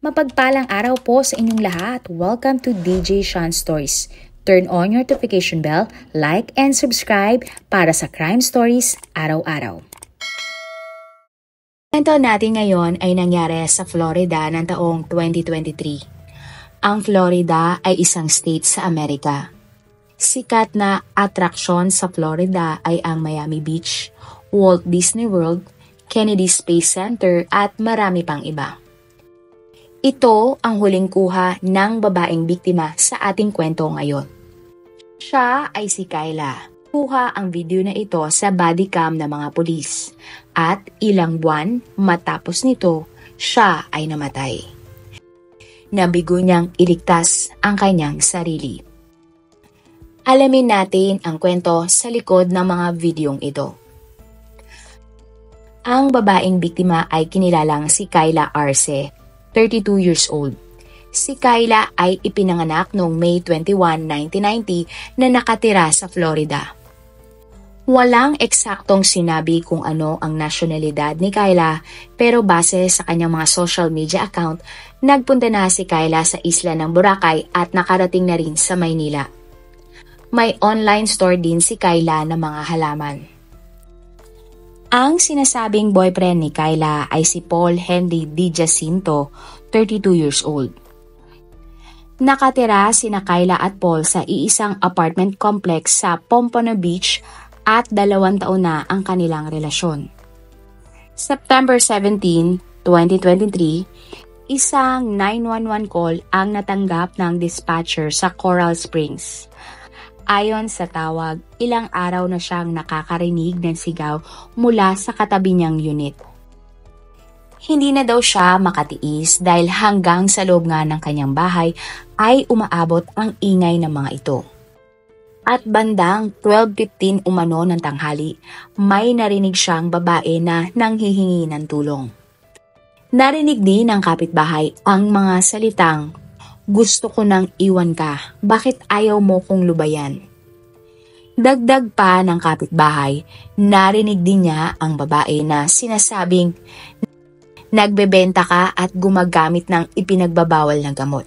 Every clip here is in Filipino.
Mapagpalang araw po sa inyong lahat. Welcome to DJ Sean Stories. Turn on your notification bell, like and subscribe para sa crime stories araw-araw. Kwento natin ngayon ay nangyari sa Florida ng taong 2023. Ang Florida ay isang state sa Amerika. Sikat na atraksyon sa Florida ay ang Miami Beach, Walt Disney World, Kennedy Space Center at marami pang iba. Ito ang huling kuha ng babaeng biktima sa ating kwento ngayon. Siya ay si Kayla. Kuha ang video na ito sa body cam ng mga pulis. At ilang buwan matapos nito, siya ay namatay. Nabigo niyang iligtas ang kanyang sarili. Alamin natin ang kwento sa likod ng mga videong ito. Ang babaeng biktima ay kinilalang si Kayla Arce, 32 years old. Si Kayla ay ipinanganak noong May 21, 1990 na nakatira sa Florida. Walang eksaktong sinabi kung ano ang nasyonalidad ni Kayla, pero base sa kanyang mga social media account, nagpunta na si Kayla sa isla ng Boracay at nakarating na rin sa Maynila. May online store din si Kayla ng mga halaman. Ang sinasabing boyfriend ni Kayla ay si Paul Henry Di Jacinto, 32 years old. Nakatira sina Kayla at Paul sa iisang apartment complex sa Pompano Beach at 2 taon na ang kanilang relasyon. September 17, 2023, isang 911 call ang natanggap ng dispatcher sa Coral Springs. Ayon sa tawag, ilang araw na siyang nakakarinig ng sigaw mula sa katabi niyang unit. Hindi na daw siya makatiis dahil hanggang sa loob nga ng kanyang bahay ay umaabot ang ingay ng mga ito. At bandang 12:15 umano ng tanghali, may narinig siyang babae na nanghihingi ng tulong. Narinig din ng kapitbahay ang mga salitang, "Gusto ko nang iwan ka, bakit ayaw mo kong lubayan?" Dagdag pa ng kapitbahay, narinig din niya ang babae na sinasabing, "Nagbebenta ka at gumagamit ng ipinagbabawal na gamot."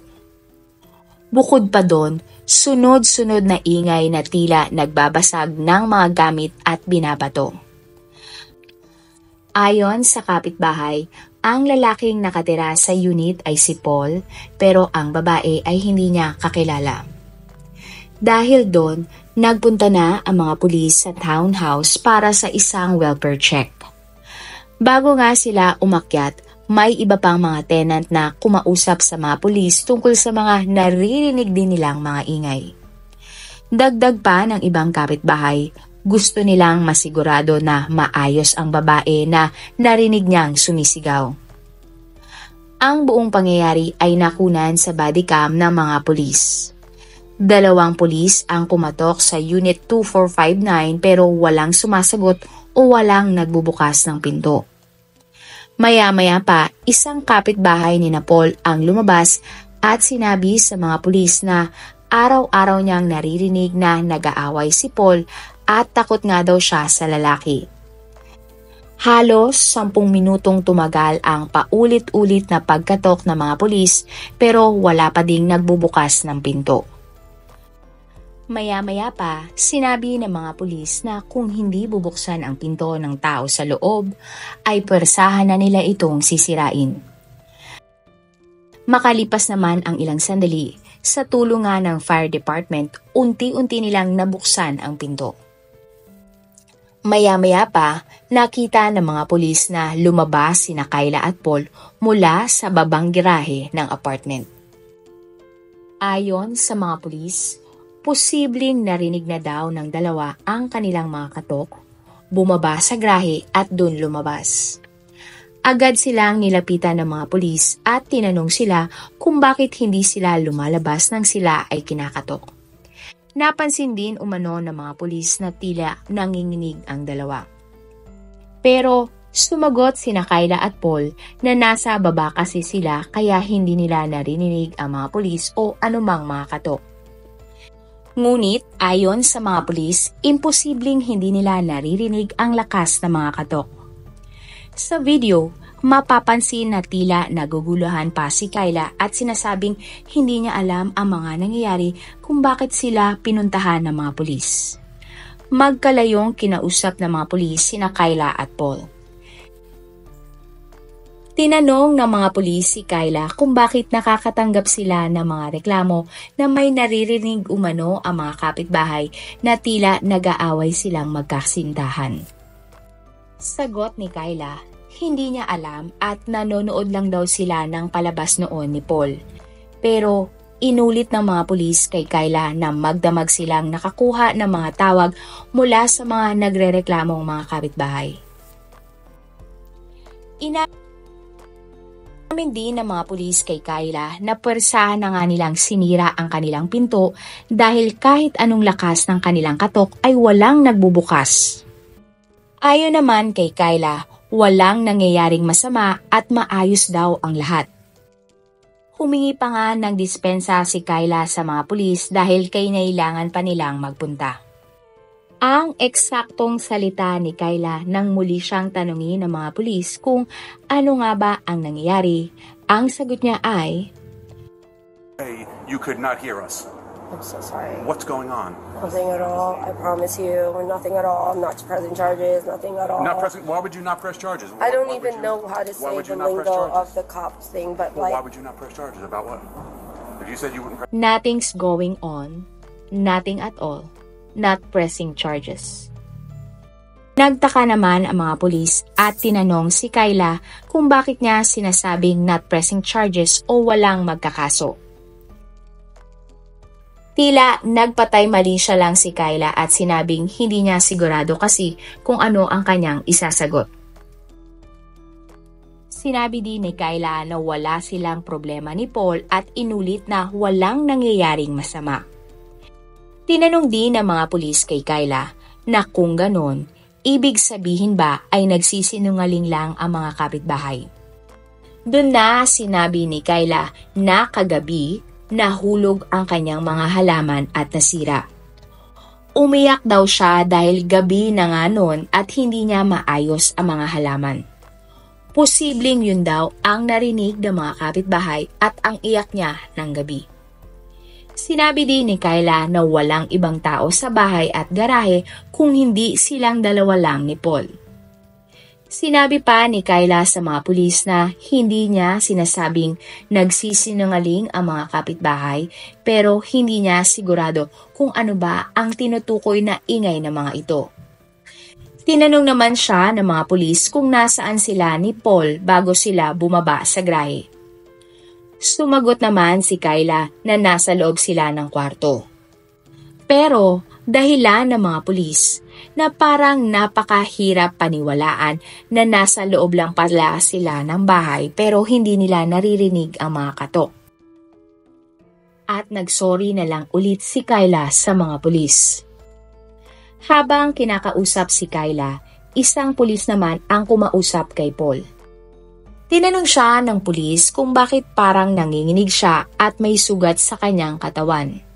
Bukod pa doon, sunod-sunod na ingay na tila nagbabasag ng mga gamit at binabato. Ayon sa kapitbahay, ang lalaking nakatira sa unit ay si Paul, pero ang babae ay hindi niya kakilala. Dahil doon, nagpunta na ang mga pulis sa townhouse para sa isang welfare check. Bago nga sila umakyat, may iba pang mga tenant na kumausap sa mga pulis tungkol sa mga naririnig din nilang mga ingay. Dagdag pa ng ibang kapitbahay, gusto nilang masigurado na maayos ang babae na narinig niyang sumisigaw. Ang buong pangyayari ay nakunan sa body cam ng mga pulis. 2 pulis ang kumatok sa Unit 2459 pero walang sumasagot o walang nagbubukas ng pinto. Maya-maya pa, isang kapitbahay ni Paul ang lumabas at sinabi sa mga pulis na araw-araw niyang naririnig na nag-aaway si Paul at takot nga daw siya sa lalaki. Halos 10 minutong tumagal ang paulit-ulit na pagkatok ng mga pulis pero wala pa ding nagbubukas ng pinto. Maya-maya pa, sinabi ng mga pulis na kung hindi bubuksan ang pinto ng tao sa loob, ay pwersahan na nila itong sisirain. Makalipas naman ang ilang sandali, sa tulong nga ng fire department, unti-unti nilang nabuksan ang pinto. Maya-maya pa, nakita ng mga pulis na lumabas sina Kayla at Paul mula sa babang garahe ng apartment. Ayon sa mga pulis, posibleng narinig na daw ng dalawa ang kanilang mga katok, bumaba sa garahe at doon lumabas. Agad silang nilapitan ng mga pulis at tinanong sila kung bakit hindi sila lumalabas nang sila ay kinakatok. Napansin din umano ng mga pulis na tila nanginginig ang dalawa. Pero sumagot sina Kayla at Paul na nasa baba kasi sila kaya hindi nila narinig ang mga pulis o anumang mga katok. Ngunit ayon sa mga pulis, imposibleng hindi nila naririnig ang lakas ng mga katok. Sa video, mapapansin na tila naguguluhan pa si Kyla at sinasabing hindi niya alam ang mga nangyayari kung bakit sila pinuntahan ng mga pulis. Magkalayong kinausap ng mga pulis sina Kyla at Paul. Tinanong ng mga pulis si Kyla kung bakit nakakatanggap sila ng mga reklamo na may naririnig umano ang mga kapitbahay na tila nag-aaway silang magkasintahan. Sagot ni Kyla, hindi niya alam at nanonood lang daw sila ng palabas noon ni Paul. Pero inulit ng mga pulis kay Kyla na magdamag silang nakakuha ng mga tawag mula sa mga nagrereklamong mga kapitbahay. Inamin din ng mga pulis kay Kyla na puwersahan na nga nilang sinira ang kanilang pinto dahil kahit anong lakas ng kanilang katok ay walang nagbubukas. Ayon naman kay Kyla, walang nangyayaring masama at maayos daw ang lahat. Humingi pa nga ng dispensa si Kyla sa mga pulis dahil kinailangan pa nilang magpunta. Ang eksaktong salita ni Kyla nang muli siyang tanungin ng mga pulis kung ano nga ba ang nangyayari, ang sagot niya ay, "Hey, you could not hear us. I'm so sorry. What's going on?" Nothing at all. I promise you. Nothing at all. I'm not pressing charges. Nothing at all. Not pressing. Why would you not press charges? I don't even know how to say the lingo of the cops thing, but Well, like... why would you not press charges? About what? If you said you wouldn't press... nothing's going on, nothing at all, not pressing charges. Nagtaka naman ang mga pulis at tinanong si Kyla kung bakit niya sinasabing not pressing charges o walang magkakaso. Tila nagpatay mali siya lang si Kyla at sinabing hindi niya sigurado kasi kung ano ang kanyang isasagot. Sinabi din ni Kyla na wala silang problema ni Paul at inulit na walang nangyayaring masama. Tinanong din ng mga pulis kay Kyla na kung ganon, ibig sabihin ba ay nagsisinungaling lang ang mga kapitbahay. Doon na sinabi ni Kyla na kagabi nahulog ang kanyang mga halaman at nasira. Umiyak daw siya dahil gabi na nga noon at hindi niya maayos ang mga halaman. Posibleng yun daw ang narinig ng mga kapitbahay at ang iyak niya ng gabi. Sinabi din ni Kyla na walang ibang tao sa bahay at garahe kung hindi silang dalawa lang ni Paul. Sinabi pa ni Kyla sa mga pulis na hindi niya sinasabing nagsisinungaling ang mga kapitbahay pero hindi niya sigurado kung ano ba ang tinutukoy na ingay ng mga ito. Tinanong naman siya ng mga pulis kung nasaan sila ni Paul bago sila bumaba sa garahe. Sumagot naman si Kyla na nasa loob sila ng kwarto. Pero dahilan ng mga pulis na parang napakahirap paniwalaan na nasa loob lang pala sila ng bahay pero hindi nila naririnig ang mga katok. At nagsorry na lang ulit si Kyla sa mga pulis. Habang kinakausap si Kyla, isang pulis naman ang kumausap kay Paul. Tinanong siya ng pulis kung bakit parang nanginginig siya at may sugat sa kanyang katawan.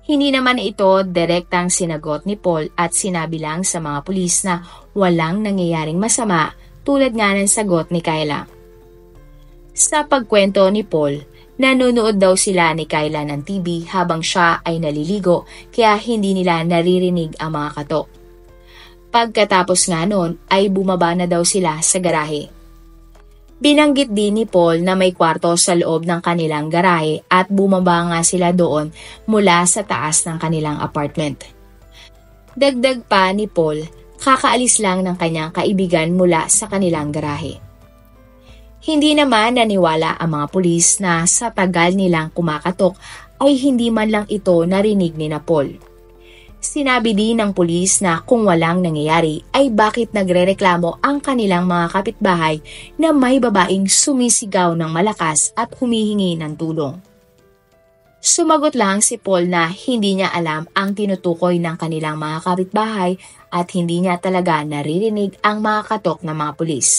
Hindi naman ito direktang sinagot ni Paul at sinabi lang sa mga pulis na walang nangyayaring masama tulad nga ng sagot ni Kyla. Sa pagkwento ni Paul, nanonood daw sila ni Kyla ng TV habang siya ay naliligo kaya hindi nila naririnig ang mga katok. Pagkatapos nga noon ay bumaba na daw sila sa garahe. Binanggit din ni Paul na may kwarto sa loob ng kanilang garahe at bumaba nga sila doon mula sa taas ng kanilang apartment. Dagdag pa ni Paul, kakaalis lang ng kanyang kaibigan mula sa kanilang garahe. Hindi naman naniwala ang mga pulis na sa tagal nilang kumakatok ay hindi man lang ito narinig ni Paul. Sinabi din ng pulis na kung walang nangyayari ay bakit nagrereklamo ang kanilang mga kapitbahay na may babaeng sumisigaw ng malakas at humihingi ng tulong. Sumagot lang si Paul na hindi niya alam ang tinutukoy ng kanilang mga kapitbahay at hindi niya talaga naririnig ang mga katok ng mga pulis.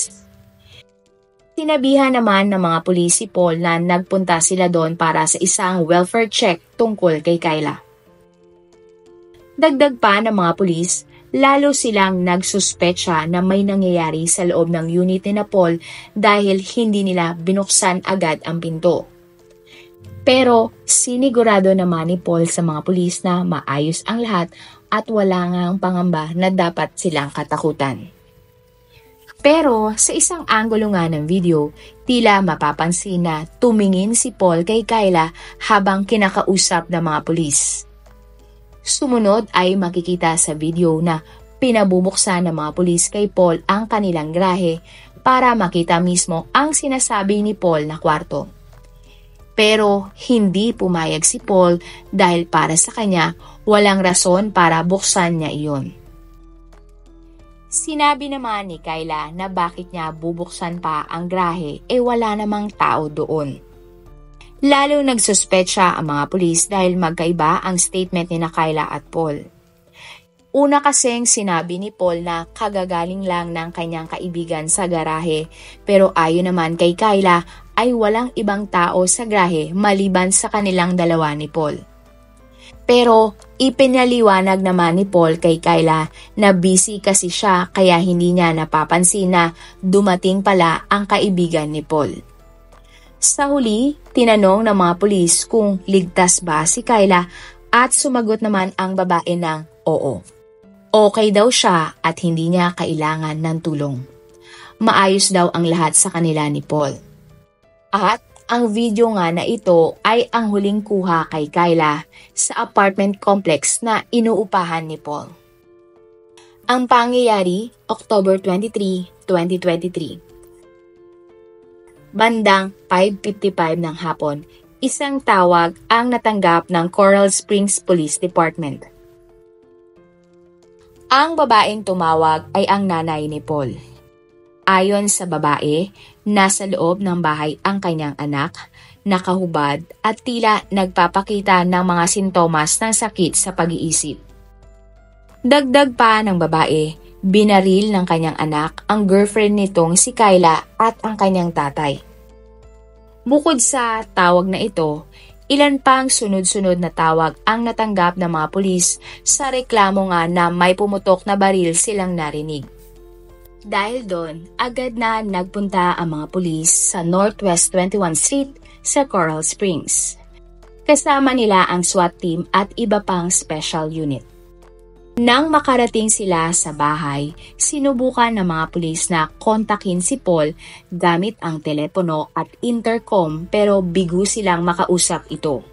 Sinabihan naman ng mga pulis si Paul na nagpunta sila doon para sa isang welfare check tungkol kay Kyla. Dagdag pa ng mga pulis, lalo silang nagsuspecha na may nangyayari sa loob ng unit ni Paul dahil hindi nila binuksan agad ang pinto. Pero sinigurado naman ni Paul sa mga pulis na maayos ang lahat at wala ngang pangamba na dapat silang katakutan. Pero sa isang anggulo nga ng video, tila mapapansin na tumingin si Paul kay Kyla habang kinakausap ng mga pulis. Sumunod ay makikita sa video na pinabubuksan ng mga pulis kay Paul ang kanilang grahe para makita mismo ang sinasabi ni Paul na kwarto. Pero hindi pumayag si Paul dahil para sa kanya walang rason para buksan niya iyon. Sinabi naman ni Kyla na bakit niya bubuksan pa ang grahe wala namang tao doon. Lalo nagsuspecha ang mga pulis dahil magkaiba ang statement ni Kyla at Paul. Una kasing sinabi ni Paul na kagagaling lang ng kanyang kaibigan sa garahe pero ayon naman kay Kyla ay walang ibang tao sa grahe maliban sa kanilang dalawa ni Paul. Pero ipinaliwanag naman ni Paul kay Kyla na busy kasi siya kaya hindi niya napapansin na dumating pala ang kaibigan ni Paul. Sa huli, tinanong ng mga pulis kung ligtas ba si Kyla at sumagot naman ang babae ng oo. Okay daw siya at hindi niya kailangan ng tulong. Maayos daw ang lahat sa kanila ni Paul. At ang video nga na ito ay ang huling kuha kay Kyla sa apartment complex na inuupahan ni Paul. Ang pangyayari, October 23, 2023. Bandang 5:55 ng hapon, isang tawag ang natanggap ng Coral Springs Police Department. Ang babaeng tumawag ay ang nanay ni Paul. Ayon sa babae, nasa loob ng bahay ang kanyang anak, nakahubad at tila nagpapakita ng mga sintomas ng sakit sa pag-iisip. Dagdag pa ng babae, binaril ng kanyang anak ang girlfriend nitong si Kyla at ang kanyang tatay. Bukod sa tawag na ito, ilan pang sunod-sunod na tawag ang natanggap ng mga pulis sa reklamo nga na may pumutok na baril silang narinig. Dahil doon, agad na nagpunta ang mga pulis sa Northwest 21st Street sa Coral Springs. Kasama nila ang SWAT team at iba pang special unit. Nang makarating sila sa bahay, sinubukan ng mga pulis na kontakin si Paul gamit ang telepono at intercom pero bigo silang makausap ito.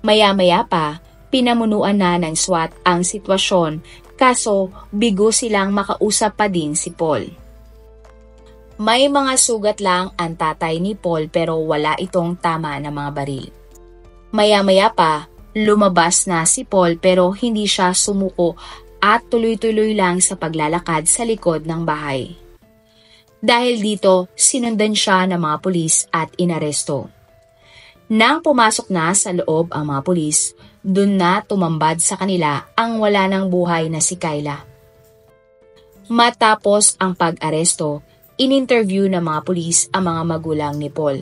Maya-maya pa, pinamunuan na ng SWAT ang sitwasyon kaso bigo silang makausap pa din si Paul. May mga sugat lang ang tatay ni Paul pero wala itong tama na mga baril. Maya-maya pa, lumabas na si Paul pero hindi siya sumuko at tuloy-tuloy lang sa paglalakad sa likod ng bahay. Dahil dito, sinundan siya ng mga pulis at inaresto. Nang pumasok na sa loob ang mga pulis, dun na tumambad sa kanila ang wala ng buhay na si Kyla. Matapos ang pag-aresto, in-interview ng mga pulis ang mga magulang ni Paul.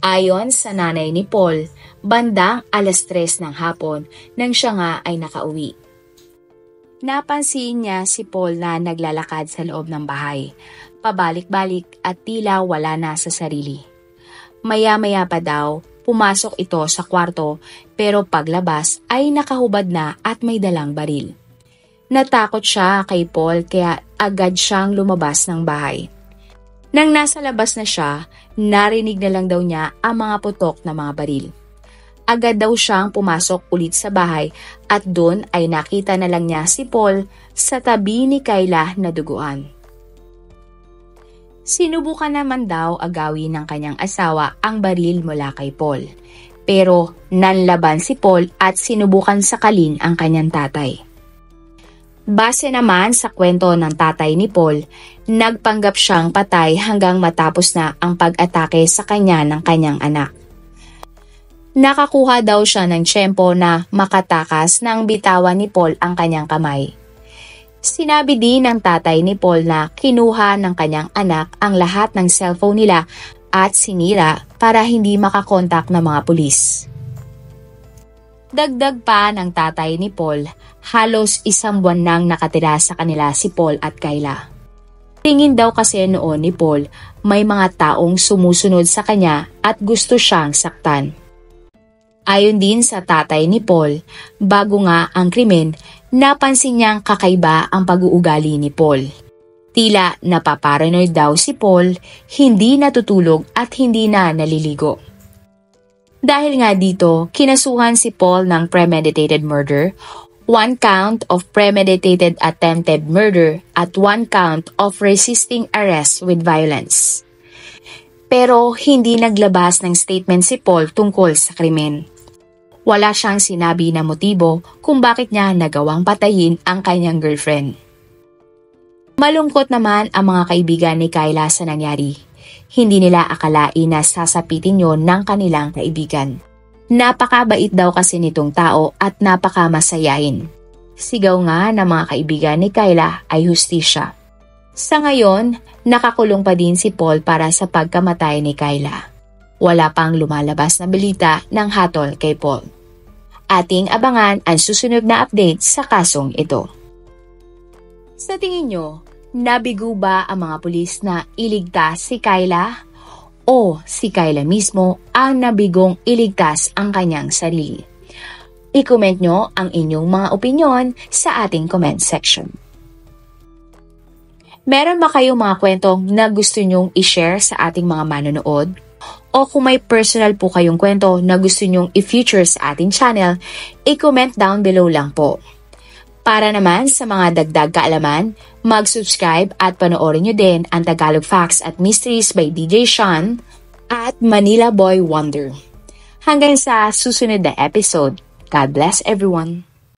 Ayon sa nanay ni Paul, bandang 3:00 ng hapon nang siya nga ay nakauwi. Napansin niya si Paul na naglalakad sa loob ng bahay, pabalik-balik at tila wala na sa sarili. Maya-maya pa daw, pumasok ito sa kwarto pero paglabas ay nakahubad na at may dalang baril. Natakot siya kay Paul kaya agad siyang lumabas ng bahay. Nang nasa labas na siya, narinig na lang daw niya ang mga putok na mga baril. Agad daw siyang pumasok ulit sa bahay at doon ay nakita na lang niya si Paul sa tabi ni Kyla na duguan. Sinubukan naman daw agawin ng kanyang asawa ang baril mula kay Paul. Pero nanlaban si Paul at sinubukan sakalin ang kanyang tatay. Base naman sa kwento ng tatay ni Paul, nagpanggap siyang patay hanggang matapos na ang pag-atake sa kanya ng kanyang anak. Nakakuha daw siya ng tiyempo na makatakas nang bitawan ni Paul ang kanyang kamay. Sinabi din ng tatay ni Paul na kinuha ng kanyang anak ang lahat ng cellphone nila at sinira para hindi makakontak ng mga pulis. Dagdag pa ng tatay ni Paul, halos 1 buwan nang nakatira sa kanila si Paul at Kyla. Tingin daw kasi noon ni Paul may mga taong sumusunod sa kanya at gusto siyang saktan. Ayon din sa tatay ni Paul, bago nga ang krimen, napansin niyang kakaiba ang pag-uugali ni Paul. Tila napaparanoid daw si Paul, hindi natutulog at hindi na naliligo. Dahil nga dito, kinasuhan si Paul ng premeditated murder, 1 count of premeditated attempted murder at 1 count of resisting arrest with violence. Pero hindi naglabas ng statement si Paul tungkol sa krimen. Wala siyang sinabi na motibo kung bakit niya nagawang patayin ang kanyang girlfriend. Malungkot naman ang mga kaibigan ni Kyla sa nangyari. Hindi nila akalain na sasapitin yon ng kanilang kaibigan. Napakabait daw kasi nitong tao at napakamasayahin. Sigaw nga ng mga kaibigan ni Kyla ay hustisya. Sa ngayon, nakakulong pa din si Paul para sa pagkamatay ni Kyla. Wala pang lumalabas na balita ng hatol kay Paul. Ating abangan ang susunod na update sa kasong ito. Sa tingin nyo, nabigo ba ang mga pulis na iligtas si Kyla? O si Kyla mismo ang nabigong iligtas ang kanyang sarili? I-comment nyo ang inyong mga opinyon sa ating comment section. Meron ba kayong mga kwentong na gusto nyong i-share sa ating mga manonood? O kung may personal po kayong kwento na gusto nyong i-feature sa ating channel, i-comment down below lang po. Para naman sa mga dagdag kaalaman, mag-subscribe at panoorin nyo din ang Tagalog Facts at Mysteries by DJ Sean at Manila Boy Wonder. Hanggang sa susunod na episode, God bless everyone!